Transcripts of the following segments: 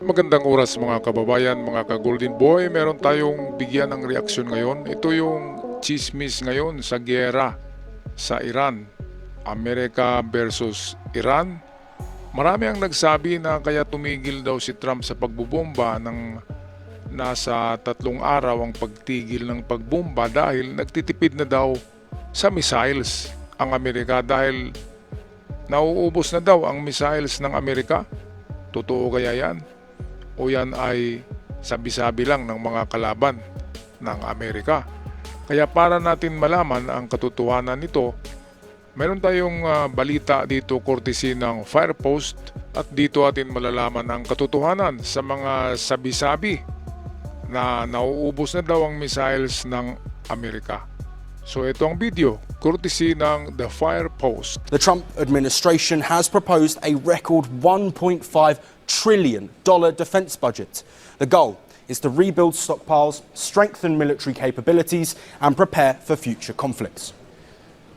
Magandang oras mga kababayan, mga ka-Golden Boy. Meron tayong bigyan ng reaksyon ngayon. Ito yung chismis ngayon sa giyera sa Iran. Amerika versus Iran. Marami ang nagsabi na kaya tumigil daw si Trump sa pagbubomba ng nasa 3 araw ang pagtigil ng pagbomba dahil nagtitipid na daw sa missiles ang Amerika dahil nauubos na daw ang missiles ng Amerika. Totoo kaya yan? O yan ay sabi-sabi lang ng mga kalaban ng Amerika? Kaya para natin malaman ang katotohanan nito, meron tayong balita dito courtesy ng Firepost at dito atin malalaman ang katotohanan sa mga sabi-sabi na nauubos na daw ang missiles ng Amerika. So ito ang video courtesy ng The Firepost. The Trump administration has proposed a record $1.5 trillion defense budget. The goal is to rebuild stockpiles, strengthen military capabilities, and prepare for future conflicts.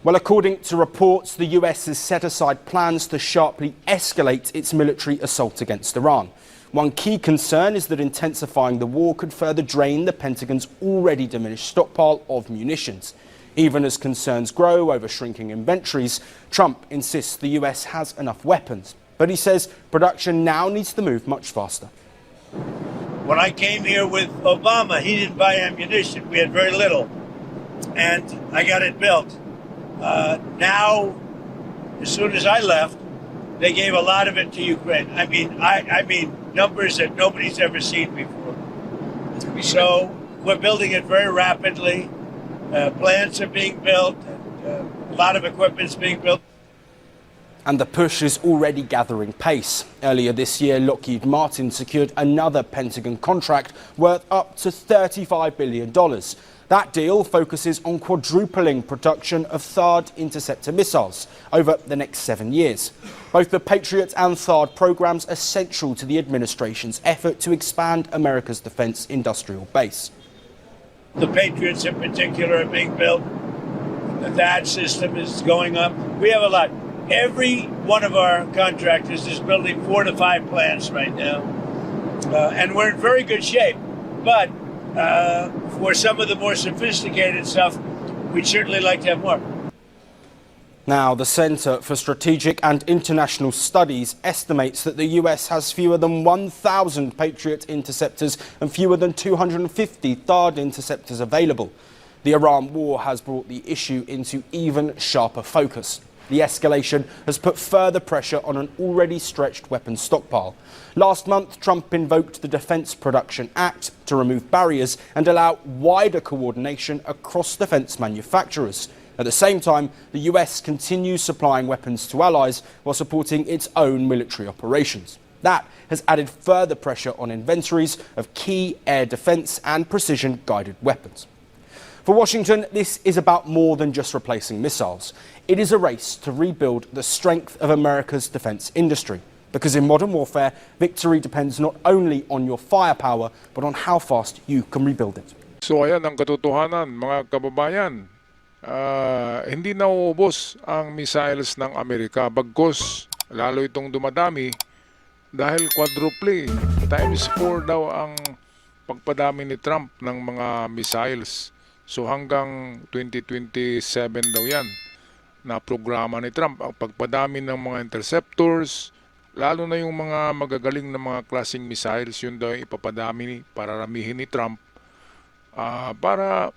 Well, according to reports, the US has set aside plans to sharply escalate its military assault against Iran. One key concern is that intensifying the war could further drain the Pentagon's already diminished stockpile of munitions. Even as concerns grow over shrinking inventories, Trump insists the US has enough weapons. But he says production now needs to move much faster. When I came here with Obama, he didn't buy ammunition. We had very little. And I got it built. Now, as soon as I left, they gave a lot of it to Ukraine. I mean numbers that nobody's ever seen before. So we're building it very rapidly. Plants are being built. A lot of equipment's being built. And the push is already gathering pace. Earlier this year, Lockheed Martin secured another Pentagon contract worth up to $35 billion. That deal focuses on quadrupling production of THAAD interceptor missiles over the next 7 years. Both the Patriot and THAAD programs are central to the administration's effort to expand America's defense industrial base. The Patriots in particular are being built. The THAAD system is going up. We have a lot. Every one of our contractors is building 4 to 5 plants right now. And we're in very good shape. But for some of the more sophisticated stuff, we'd certainly like to have more. Now, the Center for Strategic and International Studies estimates that the US has fewer than 1,000 Patriot interceptors and fewer than 250 THAAD interceptors available. The Iran war has brought the issue into even sharper focus. The escalation has put further pressure on an already stretched weapons stockpile. Last month, Trump invoked the Defense Production Act to remove barriers and allow wider coordination across defense manufacturers. At the same time, the US continues supplying weapons to allies while supporting its own military operations. That has added further pressure on inventories of key air defense and precision-guided weapons. For Washington, this is about more than just replacing missiles. It is a race to rebuild the strength of America's defense industry. Because in modern warfare, victory depends not only on your firepower, but on how fast you can rebuild it. So ayan ang katotohanan mga kababayan. Hindi nauubos ang missiles ng Amerika bagkus lalo itong dumadami dahil quadruple times 4 daw ang pagpadami ni Trump ng mga missiles. So hanggang 2027 daw yan na programa ni Trump ang pagpadami ng mga interceptors, lalo na yung mga magagaling na mga klaseng missiles, yun daw yung ipapadami para ramihin ni Trump para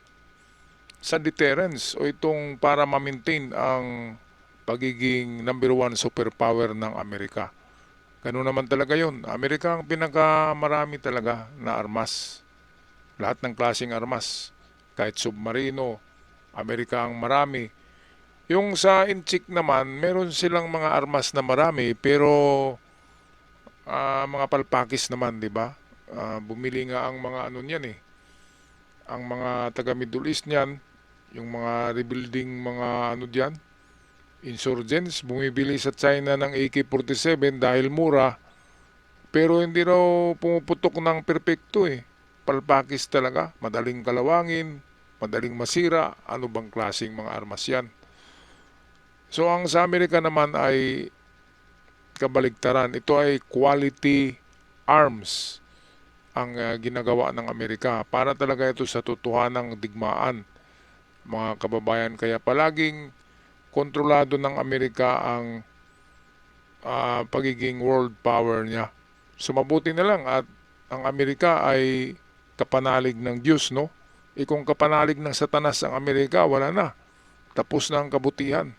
sa deterrence o itong para ma-maintain ang pagiging number 1 superpower ng Amerika. Ganun naman talaga yun. Amerika ang pinakamarami talaga na armas. Lahat ng klaseng armas. Kahit submarino, Amerika ang marami. Yung sa Inchik naman, meron silang mga armas na marami, pero mga palpakis naman, di ba? Bumili nga ang mga ano niyan eh. Ang mga taga Middle East niyan, yung mga rebuilding mga ano diyan, insurgents, bumibili sa China ng AK-47 dahil mura, pero hindi raw pumuputok ng perpekto eh. Palpakis talaga, madaling kalawangin, madaling masira, ano bang klaseng mga armas yan. So ang sa Amerika naman ay kabaligtaran, ito ay quality arms ang ginagawa ng Amerika para talaga ito sa totohanang digmaan, mga kababayan. Kaya palaging kontrolado ng Amerika ang pagiging world power niya. Sumabuti na lang at ang Amerika ay kapanalig ng Diyos, no? Kung kapanalig ng Satanas ang Amerika, wala na. Tapos na ang kabutihan.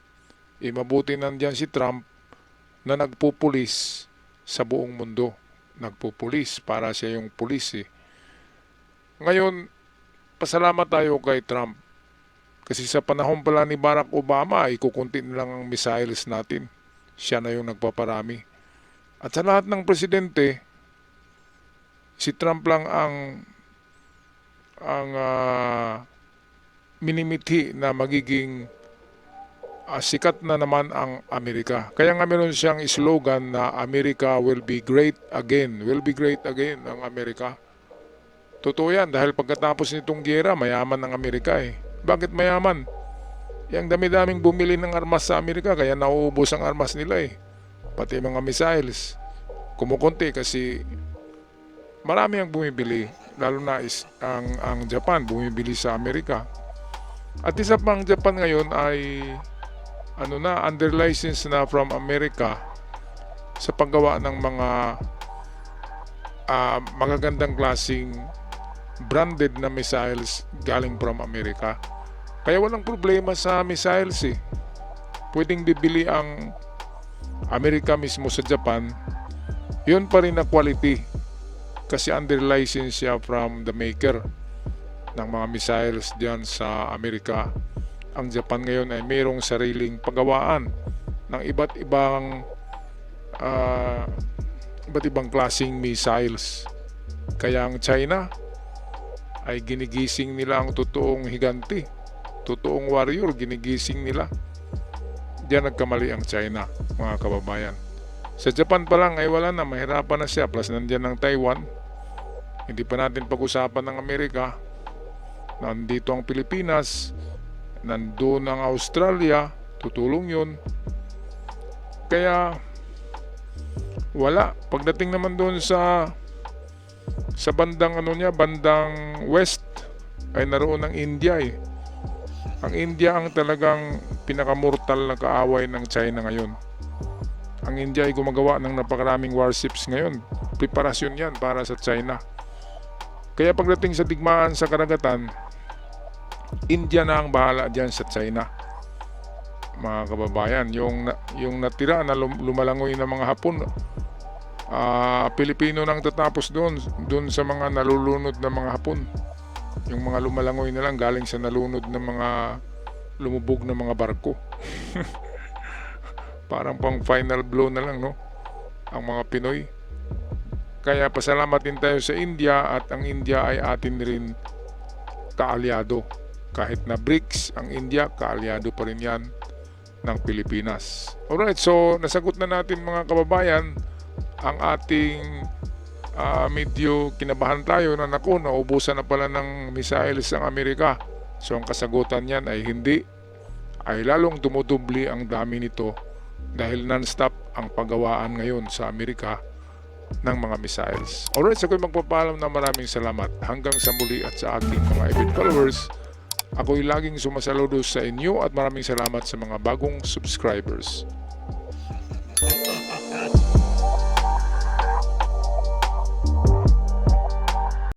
Mabuti nandiyan si Trump na nagpupulis sa buong mundo. Nagpupulis para siya yung pulis eh. Ngayon, pasalamat tayo kay Trump. Kasi sa panahon pala ni Barack Obama, ay kukunti lang ang missiles natin. Siya na yung nagpaparami. At sa lahat ng presidente, si Trump lang ang minimithi na magiging sikat na naman ang Amerika. Kaya nga meron siyang slogan na America will be great again. Will be great again ang Amerika. Totoo yan dahil pagkatapos nitong giyera, mayaman ang Amerika eh. Bakit mayaman? Yang dami-daming bumili ng armas sa Amerika kaya nauubos ang armas nila eh. Pati mga missiles. Kumukunti kasi marami ang bumibili. Lalo na ang Japan bumibili sa Amerika. At isa pang Japan ngayon ay under license na from America sa paggawa ng mga magagandang klaseng branded na missiles galing from America. Kaya walang problema sa missiles eh. Pwedeng bibili ang Amerika mismo sa Japan. Yun pa rin na quality kasi under license siya from the maker ng mga missiles diyan sa Amerika. Ang Japan ngayon ay mayroong sariling paggawaan ng iba't ibang klaseng missiles. Kaya ang China ay ginigising nila ang totoong higanti, totoong warrior, ginigising nila. Diyan nagkamali ang China, mga kababayan. Sa Japan pa lang ay wala na, mahirapan na siya. Plus nandiyan ang Taiwan. Hindi pa natin pag-usapan ng Amerika. Nandito ang Pilipinas. Nandun ang Australia. Tutulong yun. Kaya wala. Pagdating naman doon sa bandang bandang west ay naroon ang India eh. Ang India ang talagang pinakamortal na kaaway ng China ngayon. Ang India ay gumagawa ng napakaraming warships ngayon. Preparasyon yan para sa China. Kaya pagdating sa digmaan sa karagatan, India na ang bahala dyan sa China. Mga kababayan, yung natira na lumalangoy ng mga Hapon, Pilipino nang tatapos doon sa mga nalulunod na mga Hapon. Yung mga lumalangoy na lang galing sa nalunod na mga lumubog na mga barko. Parang pang final blow na lang, no? Ang mga Pinoy. Kaya pasalamat din tayo sa India at ang India ay atin rin kaalyado. Kahit na BRICS, ang India, kaalyado pa rin yan ng Pilipinas. Alright, so nasagot na natin mga kababayan ang ating medyo kinabahan tayo na naubusan na pala ng missiles ang Amerika. So ang kasagutan niyan ay hindi, ay lalong dumudubli ang dami nito dahil non-stop ang paggawaan ngayon sa Amerika ng mga missiles. Alright, so ako'y magpapaalam na maraming salamat. Hanggang sa muli at sa ating mga avid followers, ako'y laging sumasaludo sa inyo at maraming salamat sa mga bagong subscribers.